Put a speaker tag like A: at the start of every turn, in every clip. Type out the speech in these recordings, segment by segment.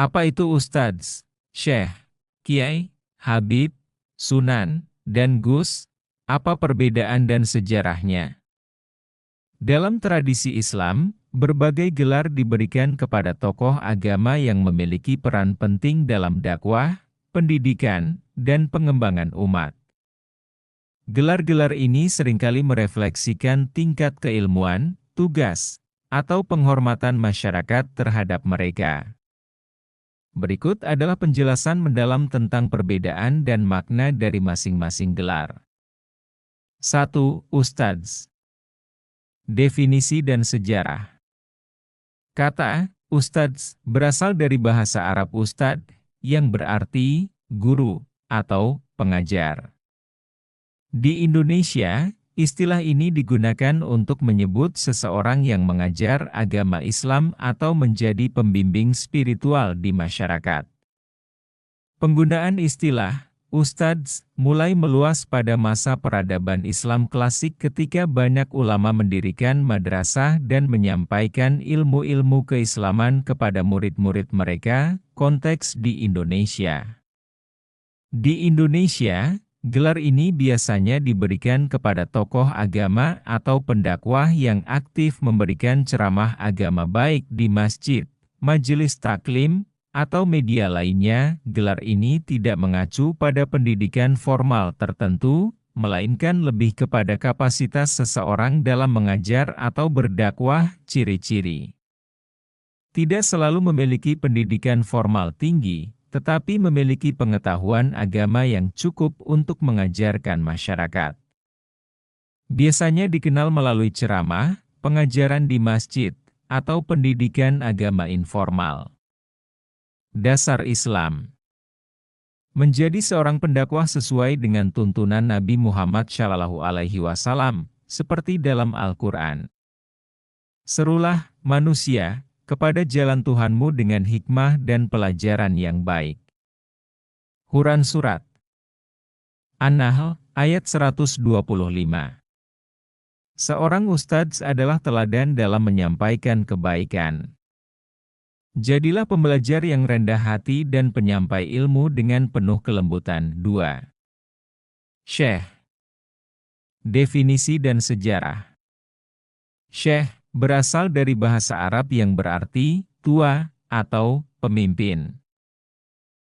A: Apa itu Ustadz, Syekh, Kiai, Habib, Sunan, dan Gus? Apa perbedaan dan sejarahnya? Dalam tradisi Islam, berbagai gelar diberikan kepada tokoh agama yang memiliki peran penting dalam dakwah, pendidikan, dan pengembangan umat. Gelar-gelar ini seringkali merefleksikan tingkat keilmuan, tugas, atau penghormatan masyarakat terhadap mereka. Berikut adalah penjelasan mendalam tentang perbedaan dan makna dari masing-masing gelar. 1. Ustadz. Definisi dan sejarah. Kata Ustadz berasal dari bahasa Arab ustad, yang berarti guru atau pengajar. Di Indonesia, istilah ini digunakan untuk menyebut seseorang yang mengajar agama Islam atau menjadi pembimbing spiritual di masyarakat. Penggunaan istilah Ustadz mulai meluas pada masa peradaban Islam klasik ketika banyak ulama mendirikan madrasah dan menyampaikan ilmu-ilmu keislaman kepada murid-murid mereka, konteks di Indonesia. Di Indonesia, gelar ini biasanya diberikan kepada tokoh agama atau pendakwah yang aktif memberikan ceramah agama baik di masjid, majelis taklim, atau media lainnya. Gelar ini tidak mengacu pada pendidikan formal tertentu, melainkan lebih kepada kapasitas seseorang dalam mengajar atau berdakwah. Ciri-ciri: tidak selalu memiliki pendidikan formal tinggi, tetapi memiliki pengetahuan agama yang cukup untuk mengajarkan masyarakat. Biasanya dikenal melalui ceramah, pengajaran di masjid, atau pendidikan agama informal. Dasar Islam. Menjadi seorang pendakwah sesuai dengan tuntunan Nabi Muhammad SAW, seperti dalam Al-Quran. Serulah, manusia, kepada jalan Tuhanmu dengan hikmah dan pelajaran yang baik. Quran Surat An-Nahl, ayat 125. Seorang ustadz adalah teladan dalam menyampaikan kebaikan. Jadilah pembelajar yang rendah hati dan penyampai ilmu dengan penuh kelembutan. 2. Syekh. Definisi dan sejarah. Syekh berasal dari bahasa Arab yang berarti tua atau pemimpin.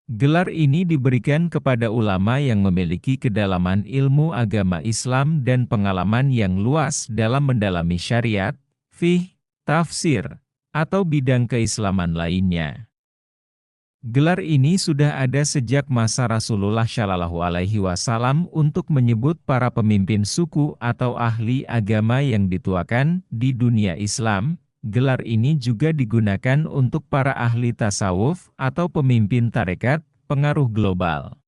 A: Gelar ini diberikan kepada ulama yang memiliki kedalaman ilmu agama Islam dan pengalaman yang luas dalam mendalami syariat, fiqh, tafsir, atau bidang keislaman lainnya. Gelar ini sudah ada sejak masa Rasulullah SAW untuk menyebut para pemimpin suku atau ahli agama yang dituakan di dunia Islam. Gelar ini juga digunakan untuk para ahli tasawuf atau pemimpin tarekat, pengaruh global.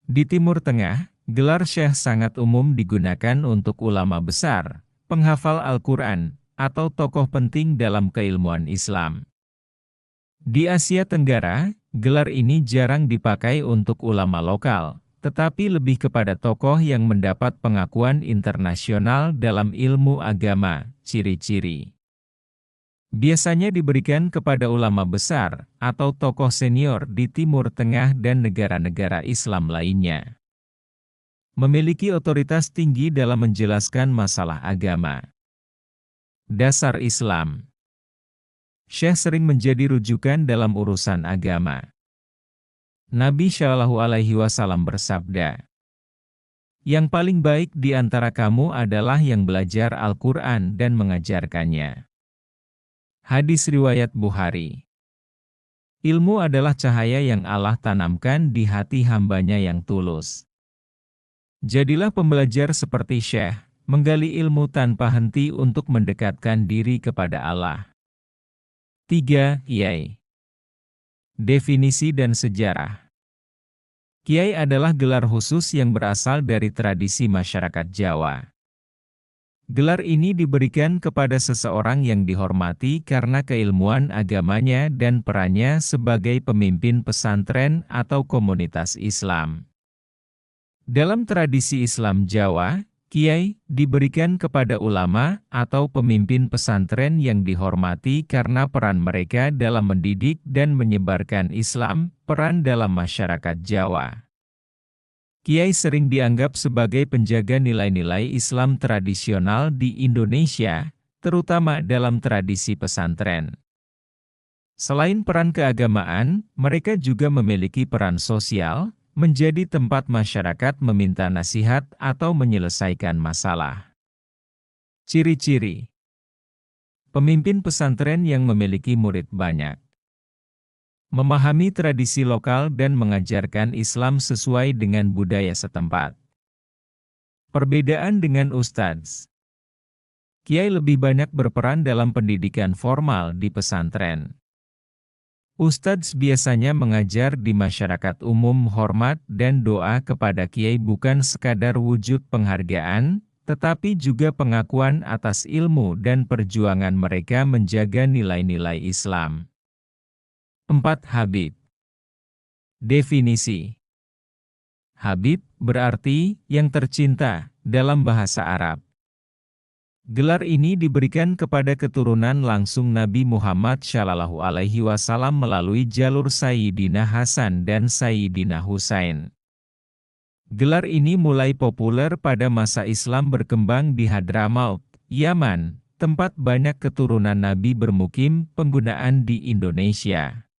A: Di Timur Tengah, gelar syekh sangat umum digunakan untuk ulama besar, penghafal Al-Quran, atau tokoh penting dalam keilmuan Islam. Di Asia Tenggara, gelar ini jarang dipakai untuk ulama lokal, tetapi lebih kepada tokoh yang mendapat pengakuan internasional dalam ilmu agama. Ciri-ciri: biasanya diberikan kepada ulama besar atau tokoh senior di Timur Tengah dan negara-negara Islam lainnya. Memiliki otoritas tinggi dalam menjelaskan masalah agama. Dasar Islam. Syekh sering menjadi rujukan dalam urusan agama. Nabi SAW bersabda, "Yang paling baik di antara kamu adalah yang belajar Al-Quran dan mengajarkannya." Hadis riwayat Bukhari. Ilmu adalah cahaya yang Allah tanamkan di hati hambanya yang tulus. Jadilah pembelajar seperti Syekh, menggali ilmu tanpa henti untuk mendekatkan diri kepada Allah. 3. Kiai. Definisi dan sejarah. Kiai adalah gelar khusus yang berasal dari tradisi masyarakat Jawa. Gelar ini diberikan kepada seseorang yang dihormati karena keilmuan agamanya dan perannya sebagai pemimpin pesantren atau komunitas Islam. Dalam tradisi Islam Jawa, Kiai diberikan kepada ulama atau pemimpin pesantren yang dihormati karena peran mereka dalam mendidik dan menyebarkan Islam, peran dalam masyarakat Jawa. Kiai sering dianggap sebagai penjaga nilai-nilai Islam tradisional di Indonesia, terutama dalam tradisi pesantren. Selain peran keagamaan, mereka juga memiliki peran sosial, menjadi tempat masyarakat meminta nasihat atau menyelesaikan masalah. Ciri-ciri pemimpin pesantren yang memiliki murid banyak. Memahami tradisi lokal dan mengajarkan Islam sesuai dengan budaya setempat. Perbedaan dengan ustadz. Kiai lebih banyak berperan dalam pendidikan formal di pesantren. Ustadz biasanya mengajar di masyarakat umum. Hormat dan doa kepada kiai bukan sekadar wujud penghargaan, tetapi juga pengakuan atas ilmu dan perjuangan mereka menjaga nilai-nilai Islam. 4. Habib. Definisi. Habib berarti yang tercinta dalam bahasa Arab. Gelar ini diberikan kepada keturunan langsung Nabi Muhammad SAW melalui jalur Sayyidina Hasan dan Sayyidina Husain. Gelar ini mulai populer pada masa Islam berkembang di Hadramaut, Yaman, tempat banyak keturunan Nabi bermukim. Penggunaan di Indonesia.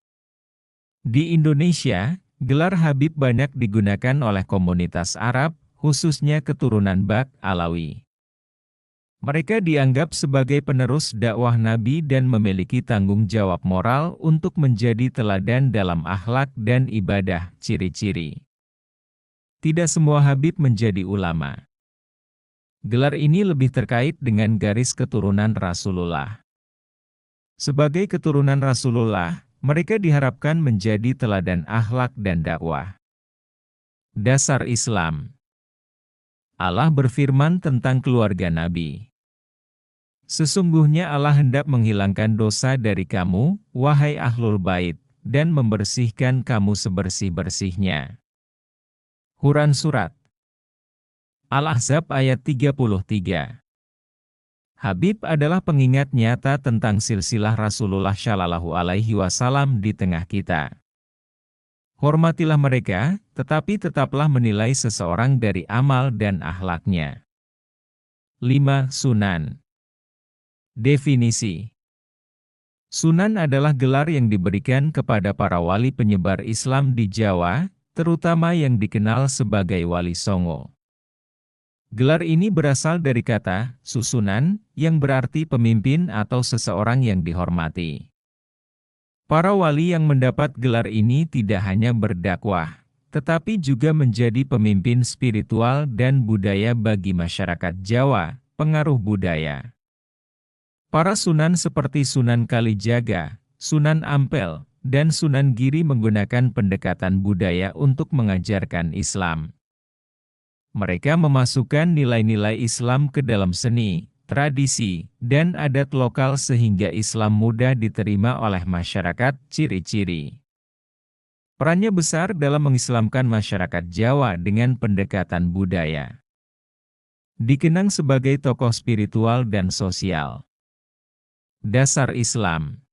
A: Di Indonesia, gelar Habib banyak digunakan oleh komunitas Arab, khususnya keturunan Bak Alawi. Mereka dianggap sebagai penerus dakwah Nabi dan memiliki tanggung jawab moral untuk menjadi teladan dalam akhlak dan ibadah. Ciri-ciri. Tidak semua Habib menjadi ulama. Gelar ini lebih terkait dengan garis keturunan Rasulullah. Sebagai keturunan Rasulullah, mereka diharapkan menjadi teladan akhlak dan dakwah. Dasar Islam. Allah berfirman tentang keluarga Nabi. Sesungguhnya Allah hendak menghilangkan dosa dari kamu, wahai ahlul bait, dan membersihkan kamu sebersih-bersihnya. Quran Surat Al-Ahzab ayat 33. Habib adalah pengingat nyata tentang silsilah Rasulullah SAW di tengah kita. Hormatilah mereka, tetapi tetaplah menilai seseorang dari amal dan akhlaknya. 5. Sunan. Definisi. Sunan adalah gelar yang diberikan kepada para wali penyebar Islam di Jawa, terutama yang dikenal sebagai Wali Songo. Gelar ini berasal dari kata susunan, yang berarti pemimpin atau seseorang yang dihormati. Para wali yang mendapat gelar ini tidak hanya berdakwah, tetapi juga menjadi pemimpin spiritual dan budaya bagi masyarakat Jawa, pengaruh budaya. Para sunan seperti Sunan Kalijaga, Sunan Ampel, dan Sunan Giri menggunakan pendekatan budaya untuk mengajarkan Islam. Mereka memasukkan nilai-nilai Islam ke dalam seni, tradisi, dan adat lokal sehingga Islam mudah diterima oleh masyarakat. Ciri-ciri. Perannya besar dalam mengislamkan masyarakat Jawa dengan pendekatan budaya. Dikenang sebagai tokoh spiritual dan sosial. Dasar Islam.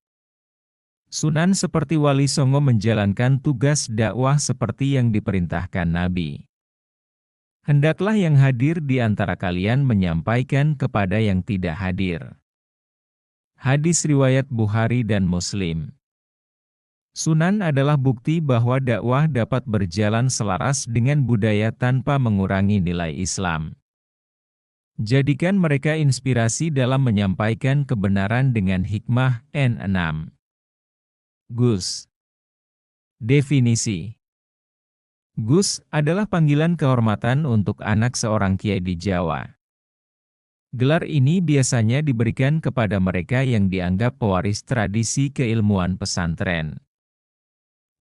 A: Sunan seperti Wali Songo menjalankan tugas dakwah seperti yang diperintahkan Nabi. Hendaklah yang hadir di antara kalian menyampaikan kepada yang tidak hadir. Hadis riwayat Bukhari dan Muslim. Sunan adalah bukti bahwa dakwah dapat berjalan selaras dengan budaya tanpa mengurangi nilai Islam. Jadikan mereka inspirasi dalam menyampaikan kebenaran dengan hikmah. N6. Gus. Definisi. Gus adalah panggilan kehormatan untuk anak seorang kiai di Jawa. Gelar ini biasanya diberikan kepada mereka yang dianggap pewaris tradisi keilmuan pesantren.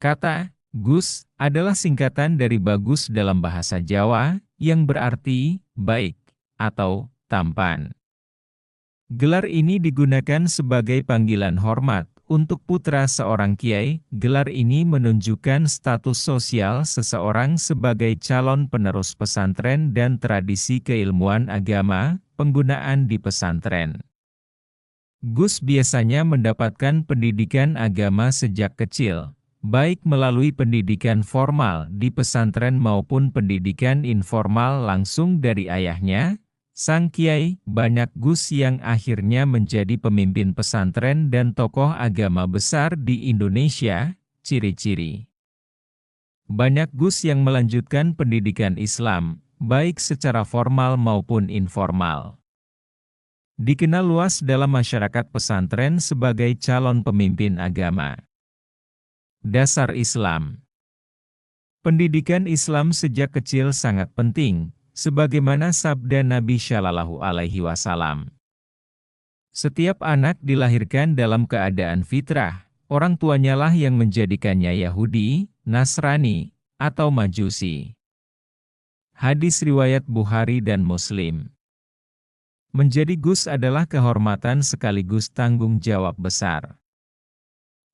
A: Kata Gus adalah singkatan dari bagus dalam bahasa Jawa, yang berarti baik atau tampan. Gelar ini digunakan sebagai panggilan hormat untuk putra seorang kiai. Gelar ini menunjukkan status sosial seseorang sebagai calon penerus pesantren dan tradisi keilmuan agama. Penggunaan di pesantren. Gus biasanya mendapatkan pendidikan agama sejak kecil, baik melalui pendidikan formal di pesantren maupun pendidikan informal langsung dari ayahnya, sang kiai. Banyak Gus yang akhirnya menjadi pemimpin pesantren dan tokoh agama besar di Indonesia. Ciri-ciri: banyak Gus yang melanjutkan pendidikan Islam, baik secara formal maupun informal. Dikenal luas dalam masyarakat pesantren sebagai calon pemimpin agama. Dasar Islam. Pendidikan Islam sejak kecil sangat penting, sebagaimana sabda Nabi Shallallahu Alaihi Wasallam. Setiap anak dilahirkan dalam keadaan fitrah, orang tuanya lah yang menjadikannya Yahudi, Nasrani, atau Majusi. Hadis riwayat Bukhari dan Muslim. Menjadi Gus adalah kehormatan sekaligus tanggung jawab besar.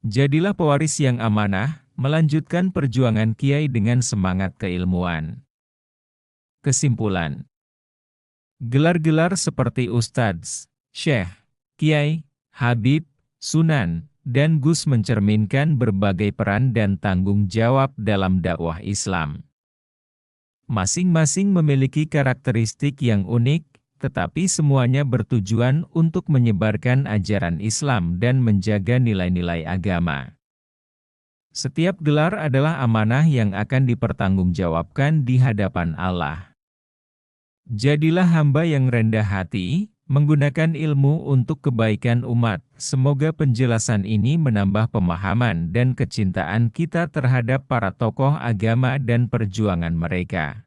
A: Jadilah pewaris yang amanah, melanjutkan perjuangan kiai dengan semangat keilmuan. Kesimpulan: gelar-gelar seperti Ustadz, Syekh, Kiai, Habib, Sunan, dan Gus mencerminkan berbagai peran dan tanggung jawab dalam dakwah Islam. Masing-masing memiliki karakteristik yang unik, tetapi semuanya bertujuan untuk menyebarkan ajaran Islam dan menjaga nilai-nilai agama. Setiap gelar adalah amanah yang akan dipertanggungjawabkan di hadapan Allah. Jadilah hamba yang rendah hati, menggunakan ilmu untuk kebaikan umat. Semoga penjelasan ini menambah pemahaman dan kecintaan kita terhadap para tokoh agama dan perjuangan mereka.